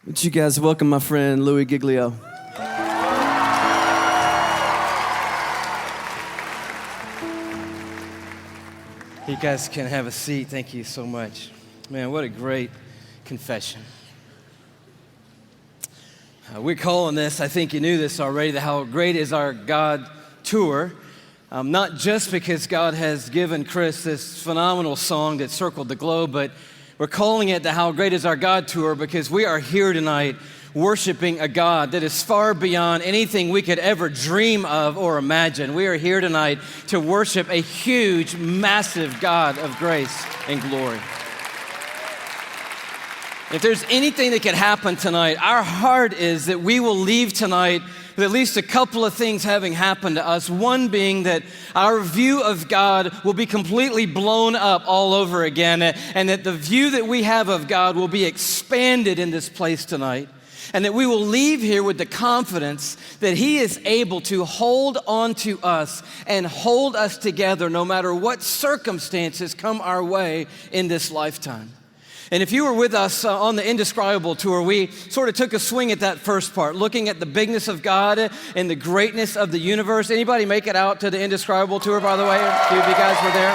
Would you guys welcome my friend Luie Giglio? You guys can have a seat. Thank you so much. Man, what a great confession. We're calling this, I think you knew this already, the How Great Is Our God Tour. Not just because God has given Chris this phenomenal song that circled the globe, but we're calling it the How Great Is Our God Tour because we are here tonight worshiping a God that is far beyond anything we could ever dream of or imagine. We are here tonight to worship a huge, massive God of grace and glory. If there's anything that could happen tonight, our heart is that we will leave tonight with at least a couple of things having happened to us. One being that our view of God will be completely blown up all over again, and that the view that we have of God will be expanded in this place tonight. And that we will leave here with the confidence that He is able to hold on to us and hold us together no matter what circumstances come our way in this lifetime. And if you were with us on the Indescribable Tour, we sort of took a swing at that first part, looking at the bigness of God and the greatness of the universe. Anybody make it out to the Indescribable Tour, by the way? A few of you guys were there.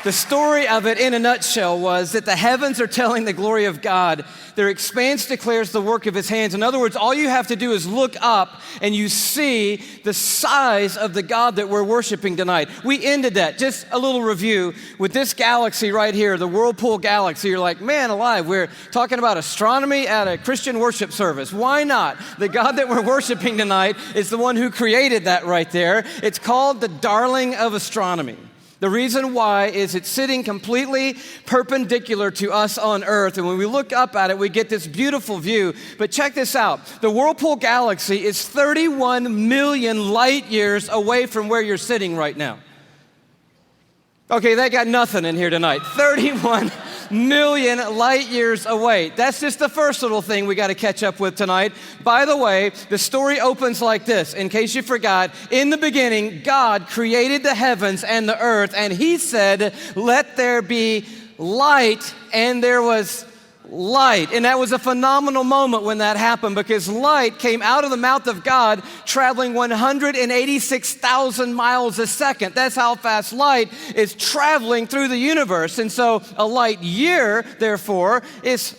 The story of it in a nutshell was that the heavens are telling the glory of God. Their expanse declares the work of His hands. In other words, all you have to do is look up and you see the size of the God that we're worshiping tonight. We ended that, just a little review, with this galaxy right here, the Whirlpool Galaxy. You're like, man alive, we're talking about astronomy at a Christian worship service. Why not? The God that we're worshiping tonight is the one who created that right there. It's called the darling of astronomy. The reason why is it's sitting completely perpendicular to us on Earth. And when we look up at it, we get this beautiful view. But check this out. The Whirlpool Galaxy is 31 million light years away from where you're sitting right now. Okay, they got nothing in here tonight. 31 million light years away. That's just the first little thing we got to catch up with tonight. By the way, the story opens like this. In case you forgot, in the beginning, God created the heavens and the earth, and He said, "Let there be light," and there was light. And that was a phenomenal moment when that happened, because light came out of the mouth of God traveling 186,000 miles a second. That's how fast light is traveling through the universe. And so a light year, therefore, is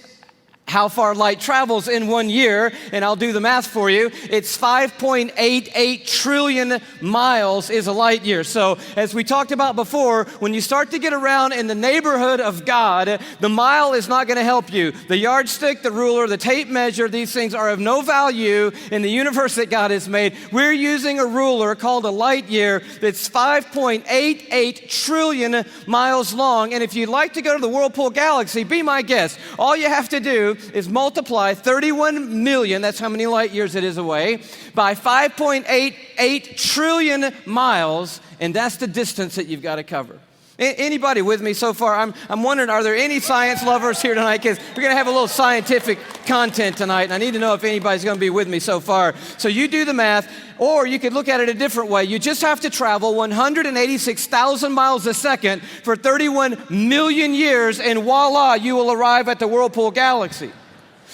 how far light travels in 1 year, and I'll do the math for you. It's 5.88 trillion miles is a light year. So as we talked about before, when you start to get around in the neighborhood of God, the mile is not going to help you. The yardstick, the ruler, the tape measure, these things are of no value in the universe that God has made. We're using a ruler called a light year that's 5.88 trillion miles long. And if you'd like to go to the Whirlpool Galaxy, be my guest. All you have to do is multiply 31 million, that's how many light years it is away, by 5.88 trillion miles, and that's the distance that you've got to cover. Anybody with me so far? I'm wondering, are there any science lovers here tonight? Because we're going to have a little scientific content tonight, and I need to know if anybody's going to be with me so far. So you do the math, or you could look at it a different way. You just have to travel 186,000 miles a second for 31 million years, and voila, you will arrive at the Whirlpool Galaxy.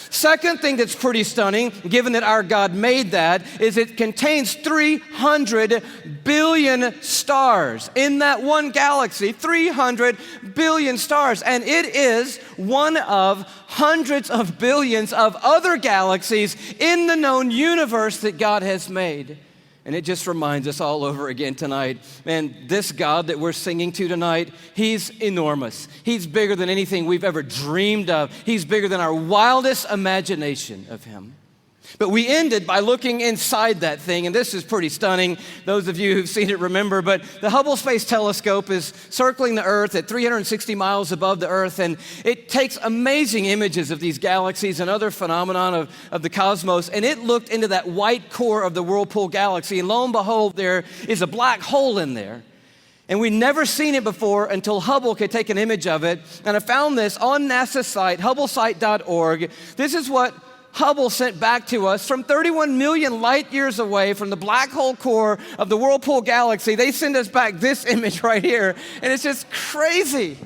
Second thing that's pretty stunning, given that our God made that, is it contains 300 billion stars. In that one galaxy, 300 billion stars. And it is one of hundreds of billions of other galaxies in the known universe that God has made. And it just reminds us all over again tonight, man, this God that we're singing to tonight, He's enormous. He's bigger than anything we've ever dreamed of. He's bigger than our wildest imagination of Him. But we ended by looking inside that thing, and this is pretty stunning. Those of you who've seen it remember, but the Hubble Space Telescope is circling the Earth at 360 miles above the Earth, and it takes amazing images of these galaxies and other phenomenon of the cosmos, and it looked into that white core of the Whirlpool Galaxy, and lo and behold, there is a black hole in there. And we'd never seen it before until Hubble could take an image of it, and I found this on NASA's site, hubblesite.org. This is what Hubble sent back to us from 31 million light years away from the black hole core of the Whirlpool Galaxy. They send us back this image right here, and it's just crazy.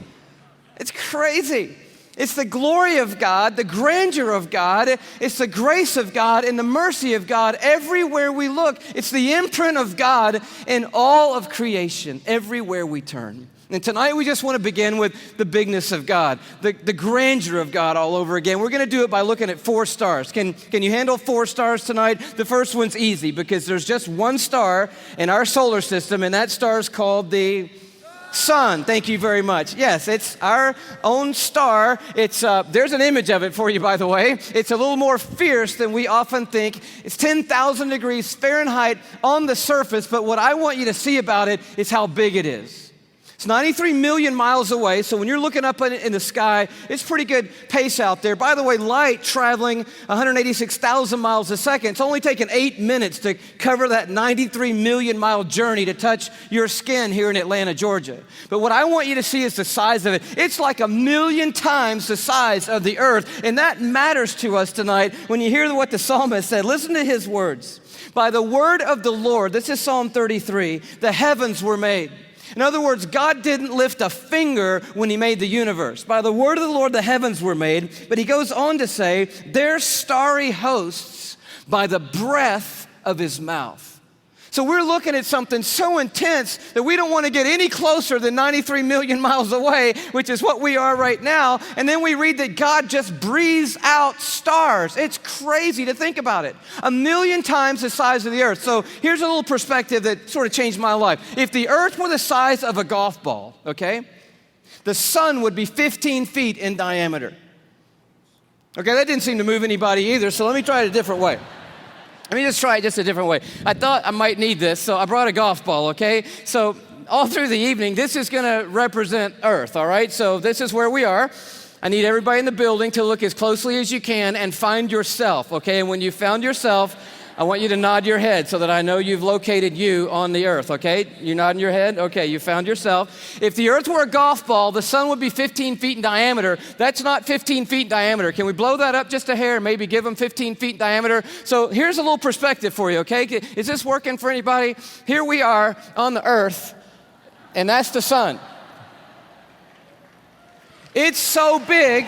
It's crazy. It's the glory of God, the grandeur of God. It's the grace of God and the mercy of God everywhere we look. It's the imprint of God in all of creation, everywhere we turn. And tonight we just want to begin with the bigness of God, the grandeur of God all over again. We're going to do it by looking at 4 stars. Can you handle 4 stars tonight? The first one's easy because there's just one star in our solar system, and that star is called the sun. Thank you very much. Yes, it's our own star. It's there's an image of it for you, by the way. It's a little more fierce than we often think. It's 10,000 degrees Fahrenheit on the surface, but what I want you to see about it is how big it is. It's 93 million miles away, so when you're looking up in the sky, it's pretty good pace out there. By the way, light traveling 186,000 miles a second, it's only taken 8 minutes to cover that 93 million mile journey to touch your skin here in Atlanta, Georgia. But what I want you to see is the size of it. It's like 1,000,000 times the size of the earth, and that matters to us tonight when you hear what the psalmist said. Listen to his words. By the word of the Lord, this is Psalm 33, the heavens were made. In other words, God didn't lift a finger when he made the universe. By the word of the Lord, the heavens were made. But he goes on to say, their starry hosts by the breath of his mouth. So we're looking at something so intense that we don't want to get any closer than 93 million miles away, which is what we are right now. And then we read that God just breathes out stars. It's crazy to think about it. 1,000,000 times the size of the earth. So here's a little perspective that sort of changed my life. If the earth were the size of a golf ball, okay, the sun would be 15 feet in diameter. Okay, that didn't seem to move anybody either, so let me try it a different way. Let me just try it just a different way. I thought I might need this, so I brought a golf ball, okay? So all through the evening, this is going to represent Earth, all right? So this is where we are. I need everybody in the building to look as closely as you can and find yourself, okay? And when you found yourself, I want you to nod your head so that I know you've located you on the earth, okay? You nodding your head? Okay, you found yourself. If the earth were a golf ball, the sun would be 15 feet in diameter. That's not 15 feet in diameter. Can we blow that up just a hair, maybe give them 15 feet in diameter? So here's a little perspective for you, okay? Is this working for anybody? Here we are on the earth, and that's the sun. It's so big,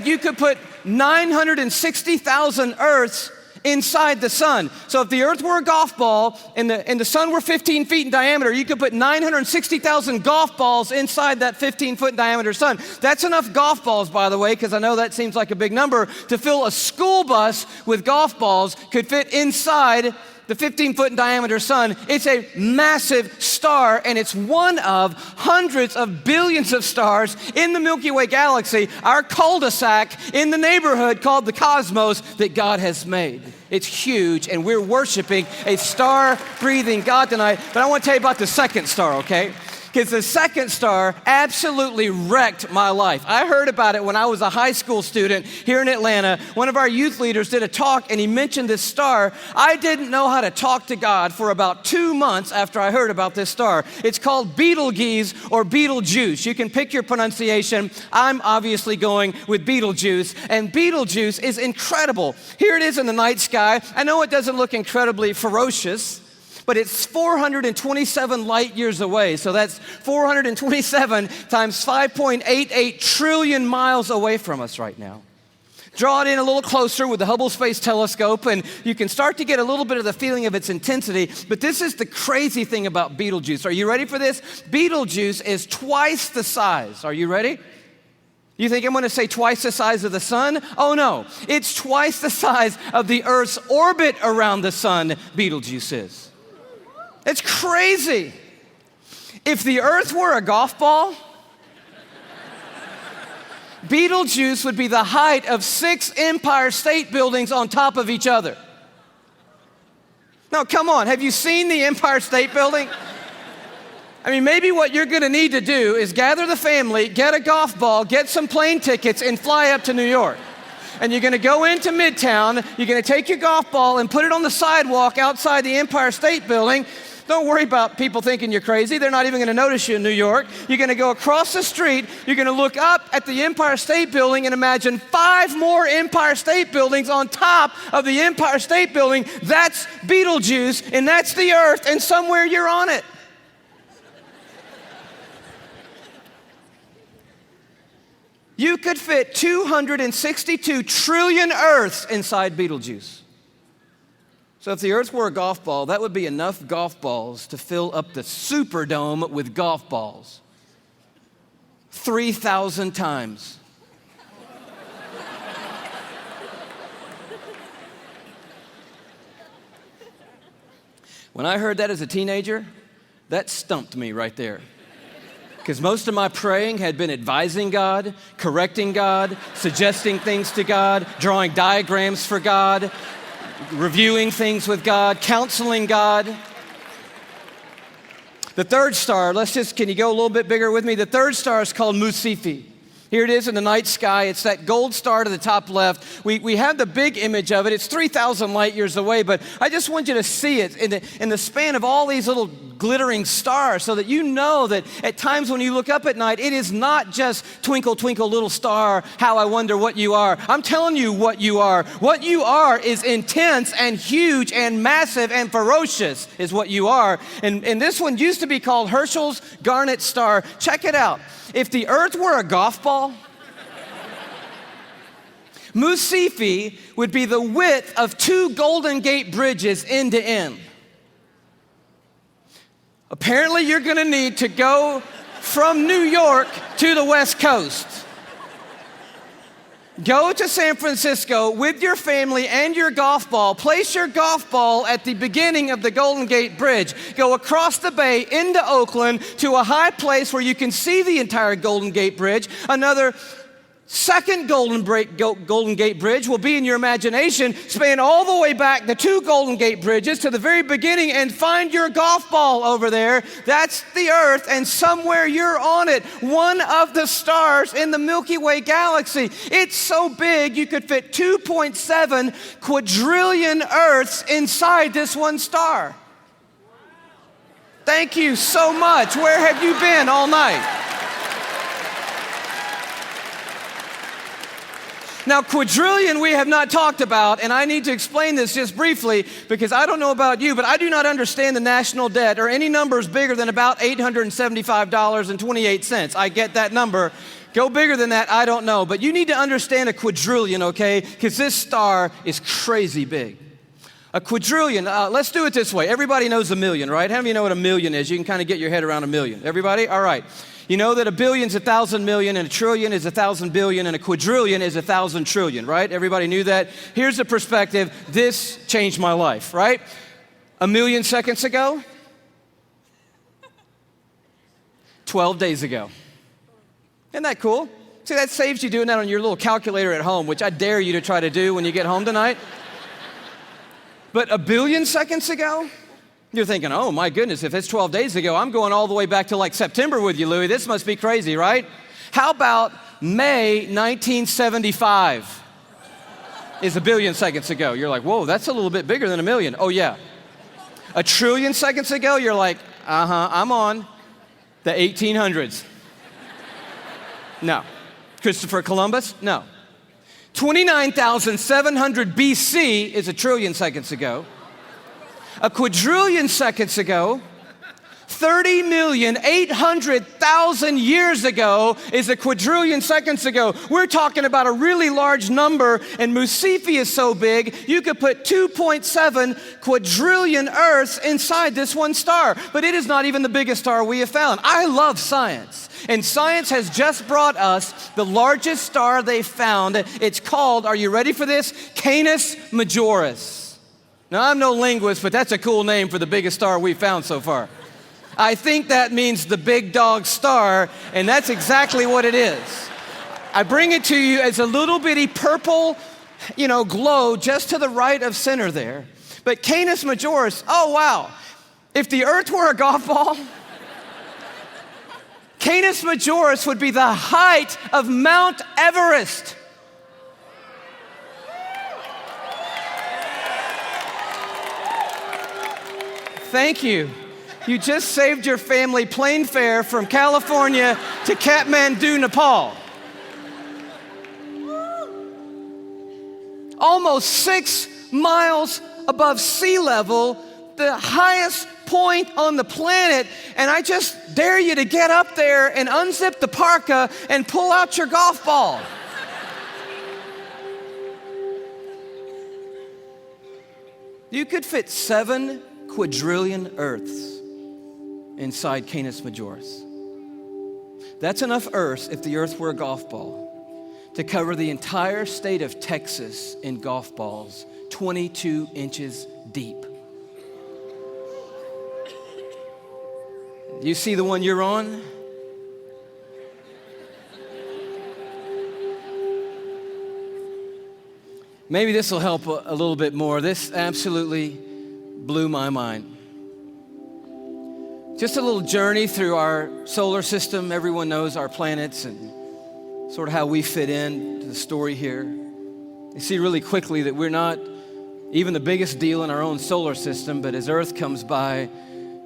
you could put 960,000 Earths inside the sun. So if the earth were a golf ball and the sun were 15 feet in diameter, you could put 960,000 golf balls inside that 15-foot diameter sun. That's enough golf balls, by the way, because I know that seems like a big number, to fill a school bus with golf balls could fit inside the 15-foot in diameter sun. It's a massive star, and it's one of hundreds of billions of stars in the Milky Way galaxy, our cul-de-sac in the neighborhood called the cosmos that God has made. It's huge, and we're worshiping a star-breathing God tonight. But I want to tell you about the second star, okay? Because the second star absolutely wrecked my life. I heard about it when I was a high school student here in Atlanta. One of our youth leaders did a talk, and he mentioned this star. I didn't know how to talk to God for about 2 months after I heard about this star. It's called Betelgeuse or Betelgeuse. You can pick your pronunciation. I'm obviously going with Betelgeuse, and Betelgeuse is incredible. Here it is in the night sky. I know it doesn't look incredibly ferocious, but it's 427 light years away. So that's 427 times 5.88 trillion miles away from us right now. Draw it in a little closer with the Hubble Space Telescope, and you can start to get a little bit of the feeling of its intensity. But this is the crazy thing about Betelgeuse. Are you ready for this? Betelgeuse is twice the size. Are you ready? You think I'm going to say twice the size of the sun? Oh no, it's twice the size of the Earth's orbit around the sun, Betelgeuse is. It's crazy. If the earth were a golf ball, Betelgeuse would be the height of 6 Empire State Buildings on top of each other. Now, come on, have you seen the Empire State Building? I mean, maybe what you're going to need to do is gather the family, get a golf ball, get some plane tickets, and fly up to New York. And you're going to go into Midtown, you're going to take your golf ball and put it on the sidewalk outside the Empire State Building. Don't worry about people thinking you're crazy. They're not even going to notice you in New York. You're going to go across the street. You're going to look up at the Empire State Building and imagine 5 more Empire State Buildings on top of the Empire State Building. That's Betelgeuse, and that's the earth, and somewhere you're on it. You could fit 262 trillion Earths inside Betelgeuse. So if the Earth were a golf ball, that would be enough golf balls to fill up the Superdome with golf balls. 3,000 times. When I heard that as a teenager, that stumped me right there. Because most of my praying had been advising God, correcting God, suggesting things to God, drawing diagrams for God, reviewing things with God, counseling God. The third star, can you go a little bit bigger with me? The third star is called Musifi. Here it is in the night sky. It's that gold star to the top left. We have the big image of it. It's 3,000 light years away, but I just want you to see it in the span of all these little glittering stars so that you know that at times when you look up at night, it is not just twinkle, twinkle, little star, how I wonder what you are. I'm telling you what you are. What you are is intense and huge and massive and ferocious is what you are. And this one used to be called Herschel's Garnet Star. Check it out. If the Earth were a golf ball, Musifi would be the width of 2 Golden Gate bridges end to end. Apparently, you're going to need to go from New York to the West Coast. Go to San Francisco with your family and your golf ball. Place your golf ball at the beginning of the Golden Gate Bridge. Go across the bay into Oakland to a high place where you can see the entire Golden Gate Bridge. Another second Golden Gate Bridge will be in your imagination. Span all the way back the 2 Golden Gate Bridges to the very beginning and find your golf ball over there. That's the Earth, and somewhere you're on it. One of the stars in the Milky Way galaxy. It's so big you could fit 2.7 quadrillion Earths inside this one star. Thank you so much. Where have you been all night? Now, quadrillion we have not talked about, and I need to explain this just briefly because I don't know about you, but I do not understand the national debt or any numbers bigger than about $875.28. I get that number. Go bigger than that, I don't know. But you need to understand a quadrillion, okay? Because this star is crazy big. A quadrillion, let's do it this way. Everybody knows a million, right? How many of you know what a million is? You can kind of get your head around a million. Everybody? All right. You know that a billion's 1,000 million, and a trillion is 1,000 billion, and a quadrillion is 1,000 trillion, right? Everybody knew that? Here's the perspective. This changed my life, right? A million seconds ago, 12 days ago. Isn't that cool? See, that saves you doing that on your little calculator at home, which I dare you to try to do when you get home tonight. But a billion seconds ago? You're thinking, oh my goodness, if it's 12 days ago, I'm going all the way back to like September with you, Louie. This must be crazy, right? How about May 1975 is a billion seconds ago? You're like, whoa, that's a little bit bigger than a million. Oh yeah. A trillion seconds ago, you're like, I'm on the 1800s. No. Christopher Columbus? No. 29,700 BC is a trillion seconds ago. A quadrillion seconds ago, 30,800,000 years ago is a quadrillion seconds ago. We're talking about a really large number, and Musifi is so big, you could put 2.7 quadrillion Earths inside this one star. But it is not even the biggest star we have found. I love science, and science has just brought us the largest star they found. It's called, are you ready for this? Canis Majoris. Now, I'm no linguist, but that's a cool name for the biggest star we've found so far. I think that means the big dog star, and that's exactly what it is. I bring it to you as a little bitty purple, glow just to the right of center there. But Canis Majoris, oh wow. If the Earth were a golf ball, Canis Majoris would be the height of Mount Everest. Thank you. You just saved your family plane fare from California to Kathmandu, Nepal. Almost 6 miles above sea level, the highest point on the planet, and I just dare you to get up there and unzip the parka and pull out your golf ball. You could fit 7 quadrillion Earths inside Canis Majoris. That's enough Earths, if the Earth were a golf ball, to cover the entire state of Texas in golf balls, 22 inches deep. You see the one you're on? Maybe this will help a little bit more. This absolutely blew my mind. Just a little journey through our solar system. Everyone knows our planets and sort of how we fit in to the story here. You see really quickly that we're not even the biggest deal in our own solar system, but as Earth comes by,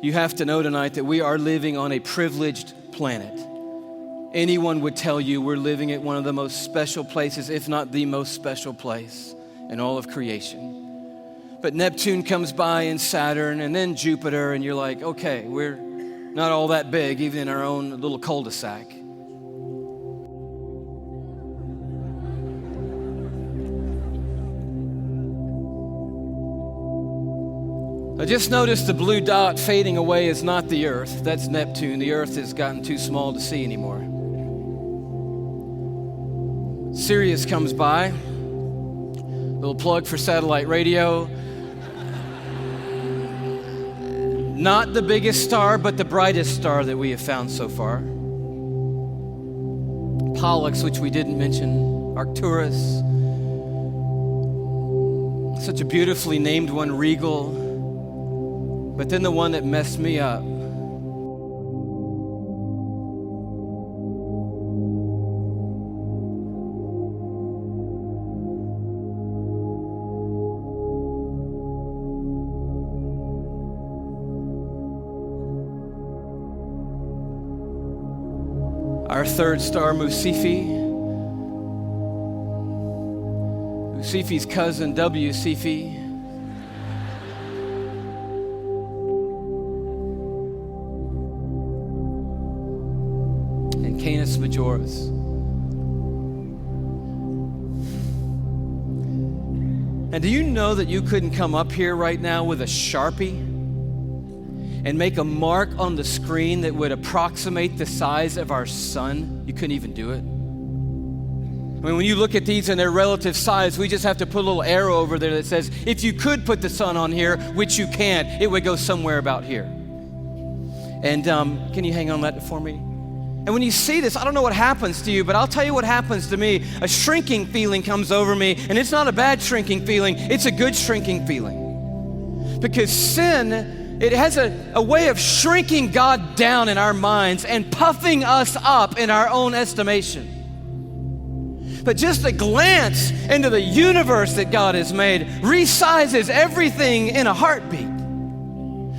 you have to know tonight that we are living on a privileged planet. Anyone would tell you we're living at one of the most special places, if not the most special place in all of creation. But Neptune comes by and Saturn and then Jupiter, and you're like, okay, we're not all that big, even in our own little cul-de-sac. I just noticed the blue dot fading away is not the Earth. That's Neptune. The Earth has gotten too small to see anymore. Sirius comes by. Little plug for satellite radio. Not the biggest star, but the brightest star that we have found so far. Pollux, which we didn't mention. Arcturus. Such a beautifully named one, Regal. But then the one that messed me up. Our third star, Musifi. Musifi's cousin, W. Cephei. Canis Majoris. And do you know that you couldn't come up here right now with a Sharpie and make a mark on the screen that would approximate the size of our sun? You couldn't even do it. I mean, when you look at these in their relative size, we just have to put a little arrow over there that says, if you could put the sun on here, which you can't, it would go somewhere about here. And can you hang on that for me? And when you see this, I don't know what happens to you, but I'll tell you what happens to me. A shrinking feeling comes over me, and it's not a bad shrinking feeling, it's a good shrinking feeling. Because sin, it has a way of shrinking God down in our minds and puffing us up in our own estimation. But just a glance into the universe that God has made resizes everything in a heartbeat.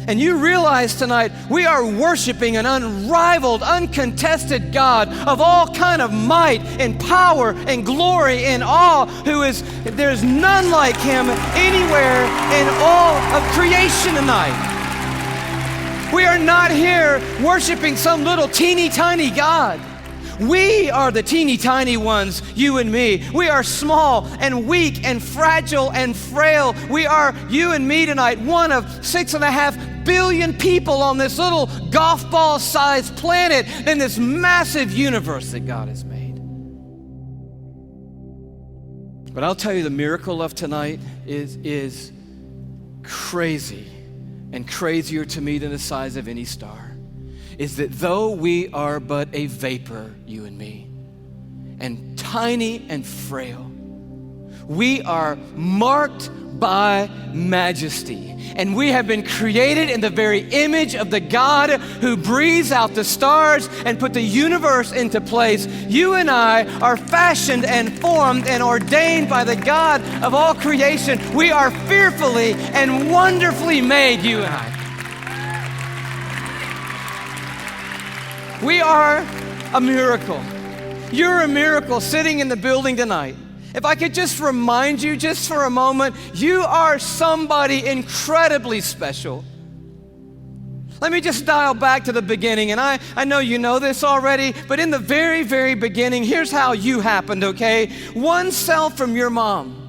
And you realize tonight we are worshiping an unrivaled, uncontested God of all kind of might and power and glory and awe, there's none like him anywhere in all of creation tonight. We are not here worshiping some little teeny tiny God. We are the teeny tiny ones, you and me. We are small and weak and fragile and frail. We are, you and me tonight, one of 6.5 billion people on this little golf ball sized planet in this massive universe that God has made. But I'll tell you, the miracle of tonight is crazy, and crazier to me than the size of any star. Is that though we are but a vapor, you and me, and tiny and frail, we are marked by majesty. And we have been created in the very image of the God who breathes out the stars and put the universe into place. You and I are fashioned and formed and ordained by the God of all creation. We are fearfully and wonderfully made, you and I. We are a miracle. You're a miracle sitting in the building tonight. If I could just remind you just for a moment, you are somebody incredibly special. Let me just dial back to the beginning, and I know you know this already, but in the very, very beginning, here's how you happened, okay? One cell from your mom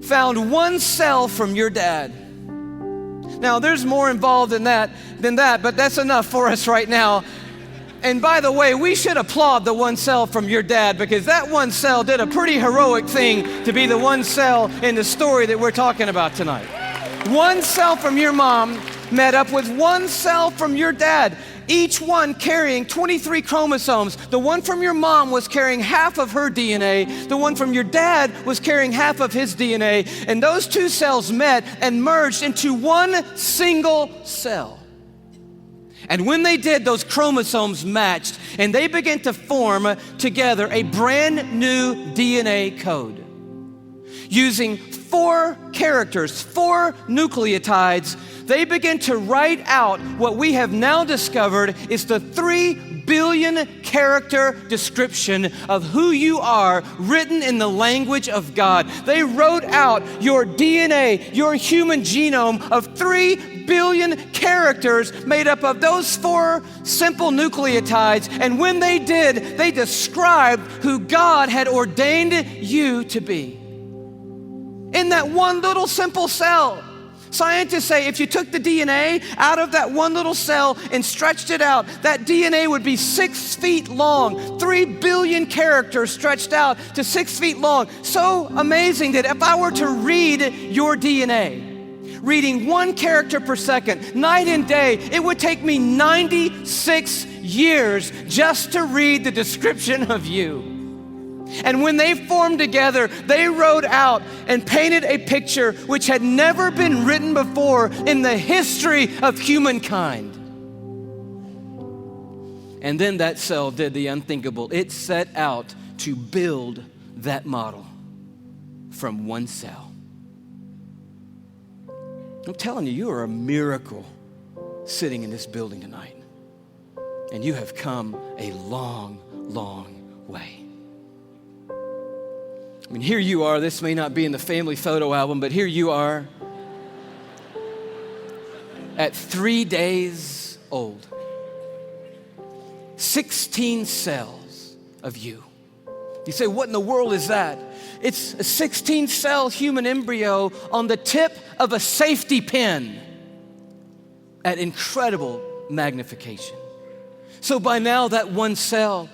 found one cell from your dad. Now, there's more involved than that, but that's enough for us right now. And by the way, we should applaud the one cell from your dad, because that one cell did a pretty heroic thing to be the one cell in the story that we're talking about tonight. One cell from your mom met up with one cell from your dad, each one carrying 23 chromosomes. The one from your mom was carrying half of her DNA. The one from your dad was carrying half of his DNA. And those two cells met and merged into one single cell. And when they did, those chromosomes matched, and they began to form together a brand new DNA code. Using 4 characters, 4 nucleotides, they begin to write out what we have now discovered is the 3 billion character description of who you are, written in the language of God. They wrote out your DNA, your human genome of 3 billion characters made up of those 4 simple nucleotides. And when they did, they described who God had ordained you to be. In that one little simple cell. Scientists say if you took the DNA out of that one little cell and stretched it out, that DNA would be 6 feet long, 3 billion characters stretched out to 6 feet long. So amazing that if I were to read your DNA, reading 1 character per second, night and day, it would take me 96 years just to read the description of you. And when they formed together, they wrote out and painted a picture which had never been written before in the history of humankind. And then that cell did the unthinkable. It set out to build that model from one cell. I'm telling you, you are a miracle sitting in this building tonight. And you have come a long, long way. I mean, here you are. This may not be in the family photo album, but here you are at 3 days old. 16 cells of you. You say, what in the world is that? It's a 16-cell human embryo on the tip of a safety pin at incredible magnification. So by now, that one cell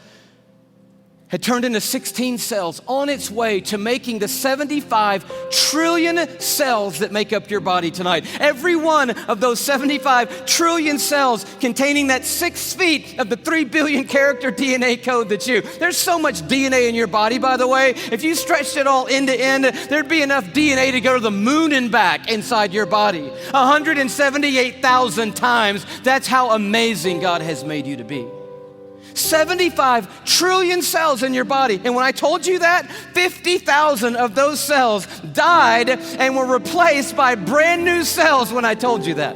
had turned into 16 cells on its way to making the 75 trillion cells that make up your body tonight. Every one of those 75 trillion cells containing that 6 feet of the 3 billion character DNA code that you. There's so much DNA in your body, by the way. If you stretched it all end to end, there'd be enough DNA to go to the moon and back inside your body. 178,000 times. That's how amazing God has made you to be. 75 trillion cells in your body. And when I told you that, 50,000 of those cells died and were replaced by brand new cells when I told you that.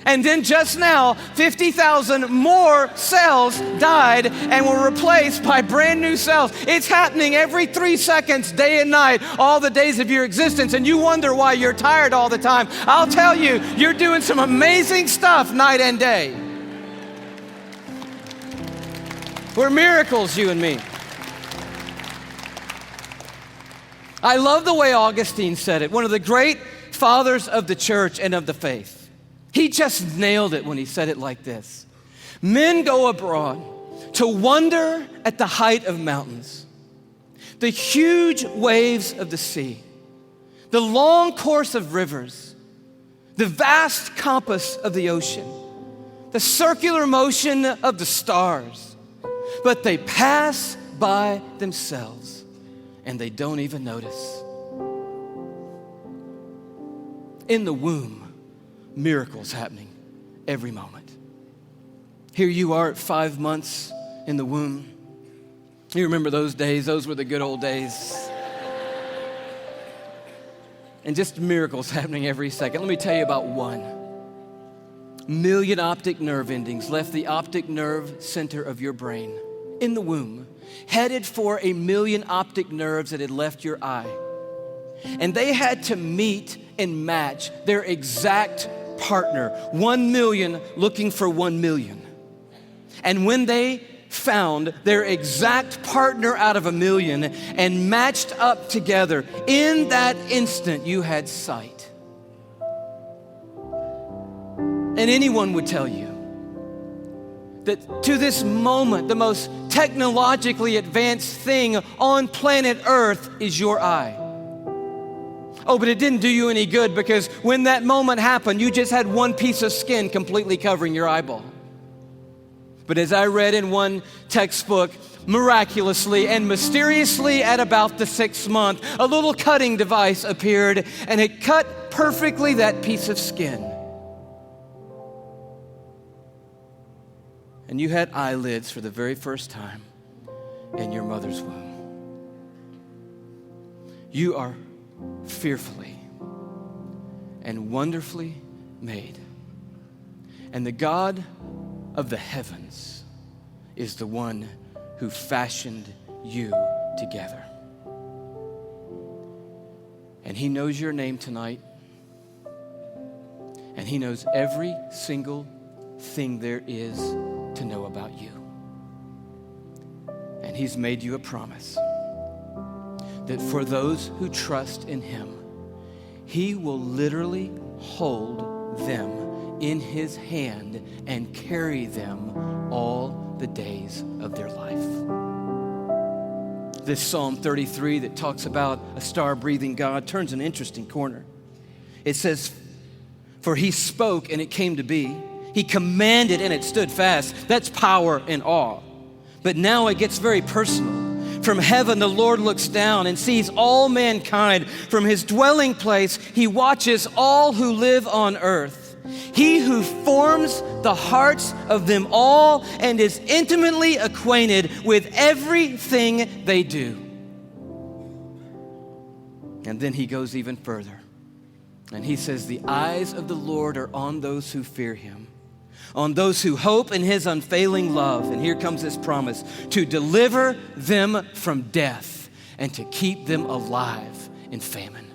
And then just now, 50,000 more cells died and were replaced by brand new cells. It's happening every 3 seconds, day and night, all the days of your existence. And you wonder why you're tired all the time. I'll tell you, you're doing some amazing stuff night and day. We're miracles, you and me. I love the way Augustine said it, one of the great fathers of the church and of the faith. He just nailed it when he said it like this. Men go abroad to wonder at the height of mountains, the huge waves of the sea, the long course of rivers, the vast compass of the ocean, the circular motion of the stars. But they pass by themselves and they don't even notice. In the womb, miracles happening every moment. Here you are at 5 months in the womb. You remember those days? Those were the good old days. And just miracles happening every second. Let me tell you about one. Million optic nerve endings left the optic nerve center of your brain in the womb, headed for 1 million optic nerves that had left your eye. And they had to meet and match their exact partner, 1 million looking for 1 million. And when they found their exact partner out of 1 million and matched up together, in that instant you had sight. And anyone would tell you that to this moment, the most technologically advanced thing on planet Earth is your eye. Oh, but it didn't do you any good, because when that moment happened, you just had one piece of skin completely covering your eyeball. But as I read in one textbook, miraculously and mysteriously at about the 6th month, a little cutting device appeared, and it cut perfectly that piece of skin. And you had eyelids for the very first time in your mother's womb. You are fearfully and wonderfully made. And the God of the heavens is the one who fashioned you together. And he knows your name tonight. And he knows every single thing there is to know about you. And he's made you a promise that for those who trust in him, he will literally hold them in his hand and carry them all the days of their life. This Psalm 33 that talks about a star-breathing God turns an interesting corner. It says, "For he spoke and it came to be. He commanded and it stood fast." That's power and awe. But now it gets very personal. From heaven, the Lord looks down and sees all mankind. From his dwelling place, he watches all who live on earth. He who forms the hearts of them all and is intimately acquainted with everything they do. And then he goes even further. And he says, "The eyes of the Lord are on those who fear him, on those who hope in his unfailing love." And here comes this promise: to deliver them from death and to keep them alive in famine.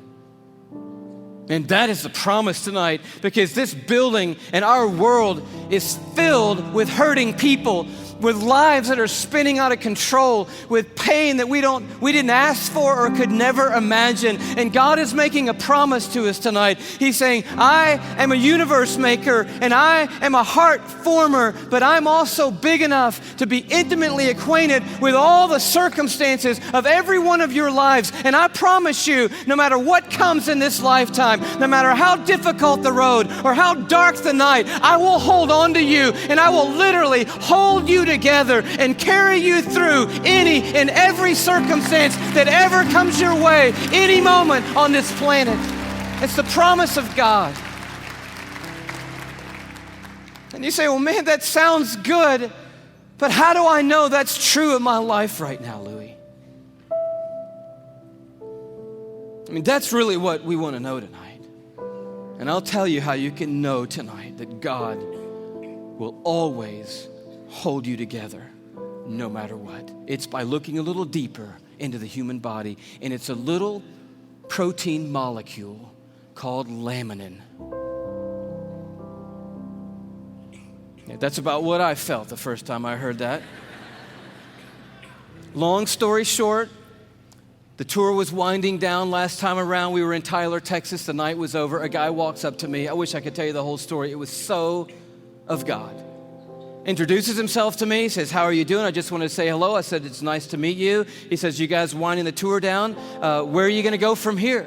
And that is the promise tonight, because this building and our world is filled with hurting people, with lives that are spinning out of control, with pain that we didn't ask for or could never imagine. And God is making a promise to us tonight. He's saying, "I am a universe maker and I am a heart former, but I'm also big enough to be intimately acquainted with all the circumstances of every one of your lives. And I promise you, no matter what comes in this lifetime, no matter how difficult the road or how dark the night, I will hold on to you and I will literally hold you together and carry you through any and every circumstance that ever comes your way, any moment on this planet." It's the promise of God. And you say, "Well, man, that sounds good, but how do I know that's true in my life right now, Louie?" I mean, that's really what we want to know tonight. And I'll tell you how you can know tonight that God will always hold you together no matter what. It's by looking a little deeper into the human body, and it's a little protein molecule called laminin. Yeah, that's about what I felt the first time I heard that. Long story short, the tour was winding down last time around. We were in Tyler, Texas. The night was over. A guy walks up to me. I wish I could tell you the whole story. It was so of God. Introduces himself to me, says, "How are you doing? I just wanted to say hello." I said, "It's nice to meet you." He says, "You guys winding the tour down? Where are you going to go from here?"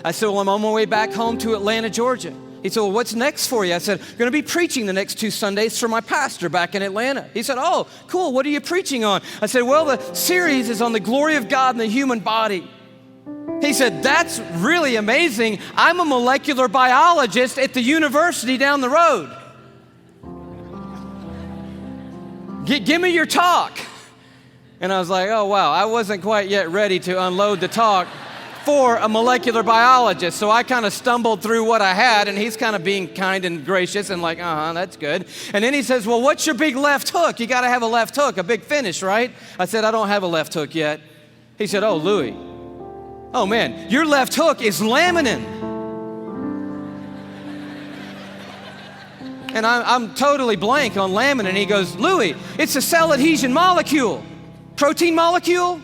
I said, "Well, I'm on my way back home to Atlanta, Georgia." He said, "Well, what's next for you?" I said, "I'm going to be preaching the next 2 Sundays for my pastor back in Atlanta." He said, "Oh, cool. What are you preaching on?" I said, "Well, the series is on the glory of God in the human body." He said, "That's really amazing. I'm a molecular biologist at the university down the road. Give me your talk." And I was like, oh, wow, I wasn't quite yet ready to unload the talk for a molecular biologist. So I kind of stumbled through what I had, and he's kind of being kind and gracious and like, that's good. And then he says, "Well, what's your big left hook? You got to have a left hook, a big finish, right?" I said, "I don't have a left hook yet." He said, "Oh, Louie, Oh man, your left hook is laminin. And I'm totally blank on laminin. He goes, Louie, it's a cell adhesion molecule. Protein molecule?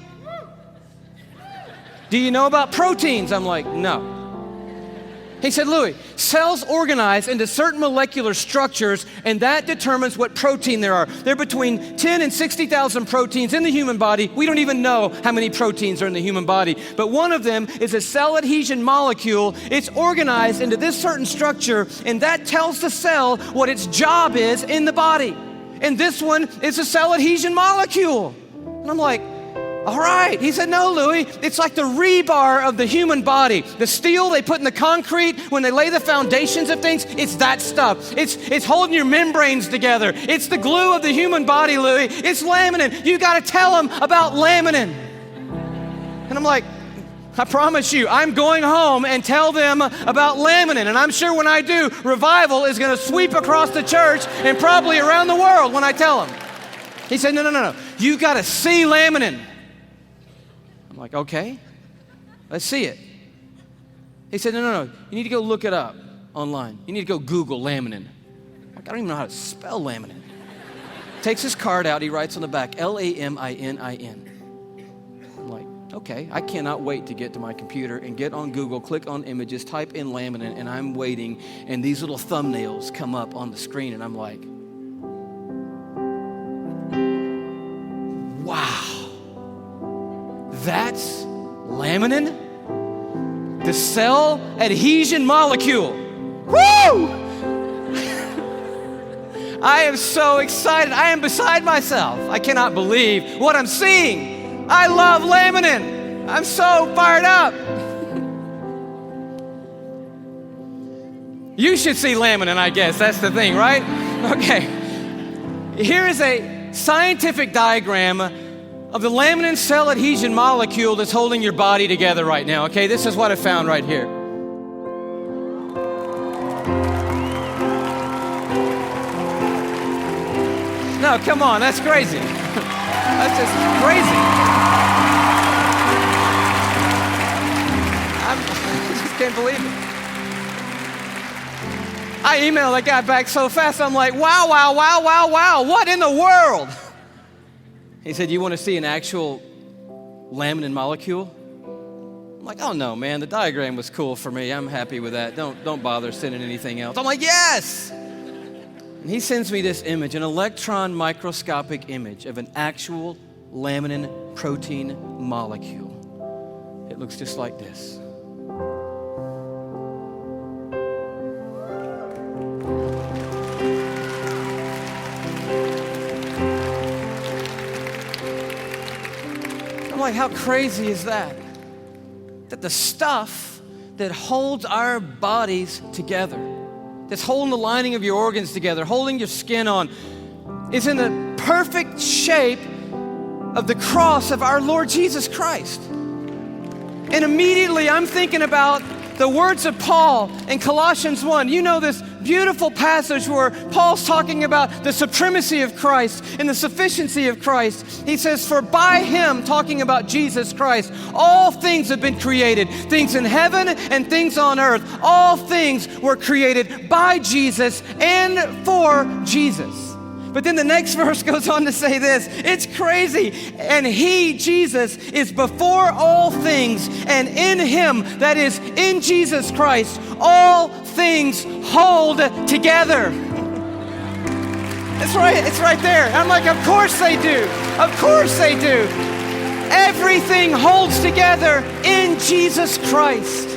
Do you know about proteins? I'm like, no. He said, Louie, cells organize into certain molecular structures, and that determines what protein there are. There are between 10 and 60,000 proteins in the human body. We don't even know how many proteins are in the human body, but one of them is a cell adhesion molecule. It's organized into this certain structure, and that tells the cell what its job is in the body. And this one is a cell adhesion molecule. And I'm like, all right. He said, no, Louie, it's like the rebar of the human body. The steel they put in the concrete when they lay the foundations of things, it's that stuff. It's holding your membranes together. It's the glue of the human body, Louie. It's laminin. You got to tell them about laminin. And I'm like, I promise you, I'm going home and tell them about laminin. And I'm sure when I do, revival is going to sweep across the church and probably around the world when I tell them. He said, no. You got to see laminin. I'm like, okay, let's see it. He said, no. You need to go look it up online. You need to go Google laminin. Like, I don't even know how to spell laminin. Takes his card out. He writes on the back, Laminin. I'm like, okay, I cannot wait to get to my computer and get on Google, click on images, type in laminin, and I'm waiting, and these little thumbnails come up on the screen, and I'm like, wow. That's laminin, the cell adhesion molecule. Woo! I am so excited. I am beside myself. I cannot believe what I'm seeing. I love laminin. I'm so fired up. You should see laminin, I guess. That's the thing, right? Okay. Here is a scientific diagram of the laminin cell adhesion molecule that's holding your body together right now, okay? This is what I found right here. No, come on, that's crazy. That's just crazy. I just can't believe it. I emailed that guy back so fast, I'm like, wow, what in the world? He said, you want to see an actual laminin molecule? I'm like, oh no, man, the diagram was cool for me. I'm happy with that. Don't bother sending anything else. I'm like, yes! And he sends me this image, an electron microscopic image of an actual laminin protein molecule. It looks just like this. I'm like, how crazy is that? That the stuff that holds our bodies together, that's holding the lining of your organs together, holding your skin on, is in the perfect shape of the cross of our Lord Jesus Christ. And immediately I'm thinking about the words of Paul in Colossians 1. You know this beautiful passage where Paul's talking about the supremacy of Christ and the sufficiency of Christ. He says, for by him, talking about Jesus Christ, all things have been created, things in heaven and things on earth. All things were created by Jesus and for Jesus. But then the next verse goes on to say this. It's crazy. And he, Jesus, is before all things, and in him, that is in Jesus Christ, all things hold together. It's right there. I'm like, of course they do. Of course they do. Everything holds together in Jesus Christ.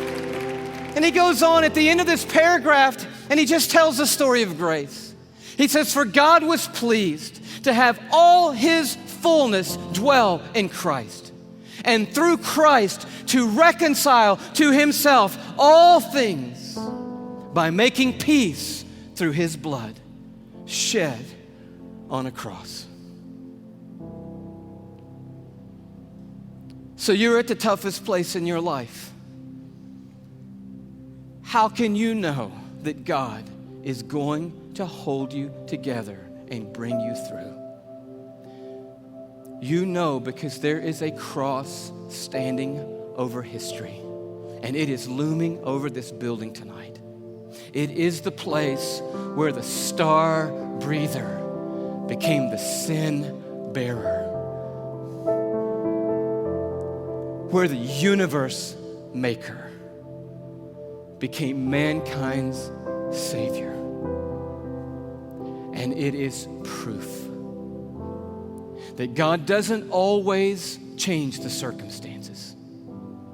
And he goes on at the end of this paragraph, and he just tells the story of grace. He says, for God was pleased to have all his fullness dwell in Christ, and through Christ to reconcile to himself all things by making peace through his blood shed on a cross. So you're at the toughest place in your life. How can you know that God is going to hold you together and bring you through? You know because there is a cross standing over history, and it is looming over this building tonight. It is the place where the star breather became the sin bearer, where the universe maker became mankind's Savior. And it is proof that God doesn't always change the circumstances.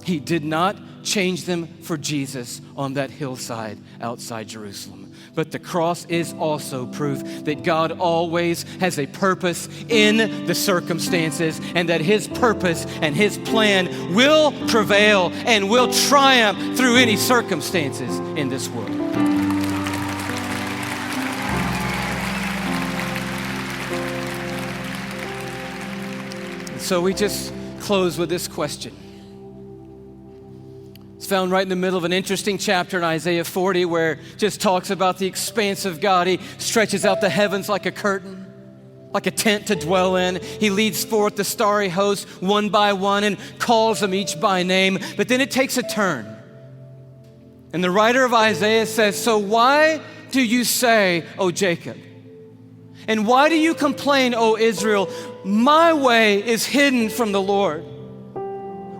He did not change them for Jesus on that hillside outside Jerusalem. But the cross is also proof that God always has a purpose in the circumstances, and that His purpose and His plan will prevail and will triumph through any circumstances in this world. So we just close with this question. It's found right in the middle of an interesting chapter in Isaiah 40 where it just talks about the expanse of God. He stretches out the heavens like a curtain, like a tent to dwell in. He leads forth the starry host one by one and calls them each by name. But then it takes a turn. And the writer of Isaiah says, "So why do you say, O Jacob? And why do you complain, O Israel? My way is hidden from the Lord."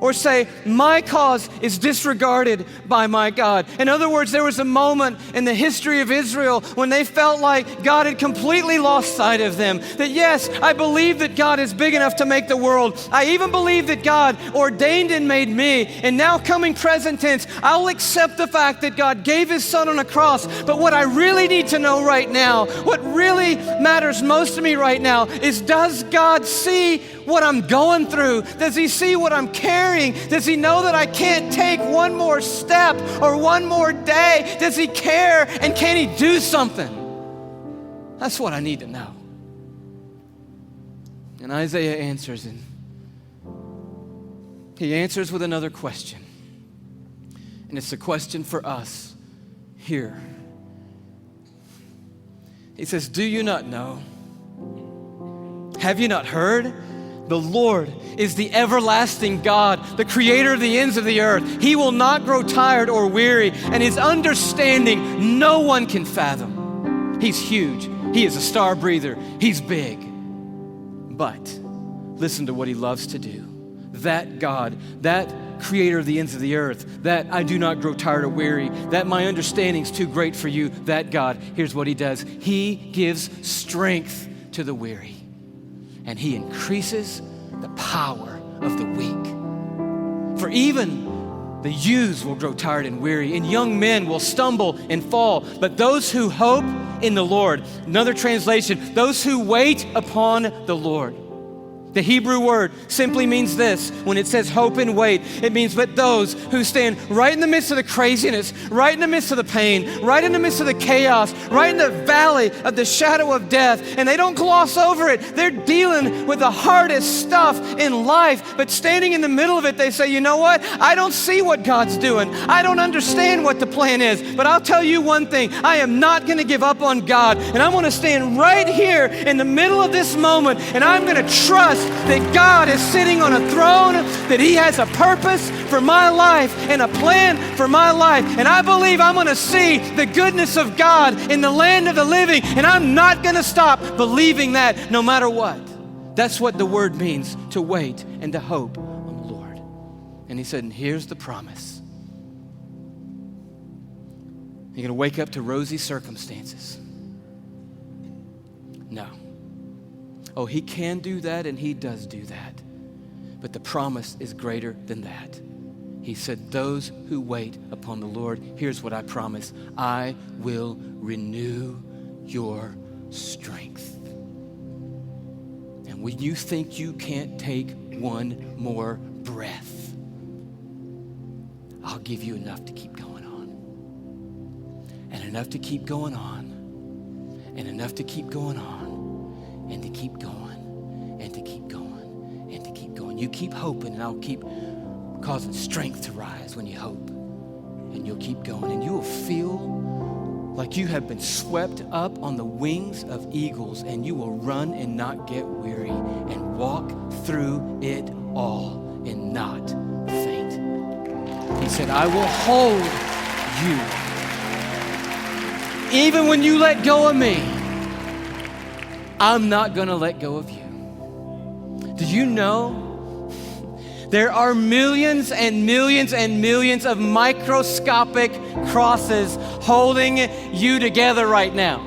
Or say, "My cause is disregarded by my God." In other words, there was a moment in the history of Israel when they felt like God had completely lost sight of them. That yes, I believe that God is big enough to make the world. I even believe that God ordained and made me. And now coming present tense, I'll accept the fact that God gave His Son on a cross. But what I really need to know right now, what really matters most to me right now is, does God see what I'm going through? Does He see what I'm carrying? Does He know that I can't take one more step or one more day? Does He care, and can He do something? That's what I need to know. And Isaiah answers, and he answers with another question. And it's a question for us here. He says, "Do you not know? Have you not heard? The Lord is the everlasting God, the creator of the ends of the earth. He will not grow tired or weary, and His understanding no one can fathom." He's huge. He is a star breather. He's big. But listen to what He loves to do. That God, that creator of the ends of the earth, that I do not grow tired or weary, that my understanding's too great for you, that God, here's what He does. He gives strength to the weary, and He increases the power of the weak. For even the youths will grow tired and weary, and young men will stumble and fall. But those who hope in the Lord, another translation, those who wait upon the Lord. The Hebrew word simply means this. When it says hope and wait, it means but those who stand right in the midst of the craziness, right in the midst of the pain, right in the midst of the chaos, right in the valley of the shadow of death, and they don't gloss over it. They're dealing with the hardest stuff in life, but standing in the middle of it, they say, "You know what? I don't see what God's doing. I don't understand what the plan is, but I'll tell you one thing. I am not going to give up on God, and I'm going to stand right here in the middle of this moment, and I'm going to trust that God is sitting on a throne, that He has a purpose for my life and a plan for my life. And I believe I'm going to see the goodness of God in the land of the living, and I'm not going to stop believing that no matter what." That's what the word means, to wait and to hope on the Lord. And He said, and here's the promise. You're going to wake up to rosy circumstances? No. Oh, He can do that, and He does do that. But the promise is greater than that. He said, those who wait upon the Lord, here's what I promise: I will renew your strength. And when you think you can't take one more breath, I'll give you enough to keep going on. And enough to keep going on. And enough to keep going on. And to keep going, and to keep going, and to keep going. You keep hoping, and I'll keep causing strength to rise when you hope. And you'll keep going, and you will feel like you have been swept up on the wings of eagles, and you will run and not get weary, and walk through it all and not faint said, I will hold you. Even when you let go of me, I'm not going to let go of you. Did you know there are millions and millions and millions of microscopic crosses holding you together right now?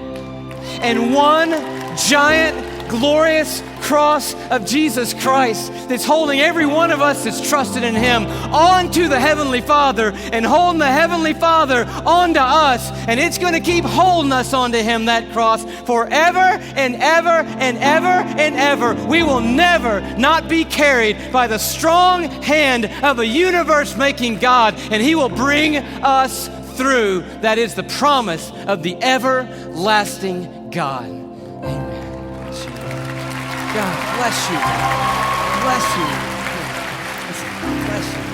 And one giant, glorious cross of Jesus Christ that's holding every one of us that's trusted in Him onto the Heavenly Father and holding the Heavenly Father onto us. And it's going to keep holding us onto Him, that cross, forever and ever and ever and ever. We will never not be carried by the strong hand of a universe-making God, and He will bring us through. That is the promise of the everlasting God. Amen. God bless you. Bless you. Bless you.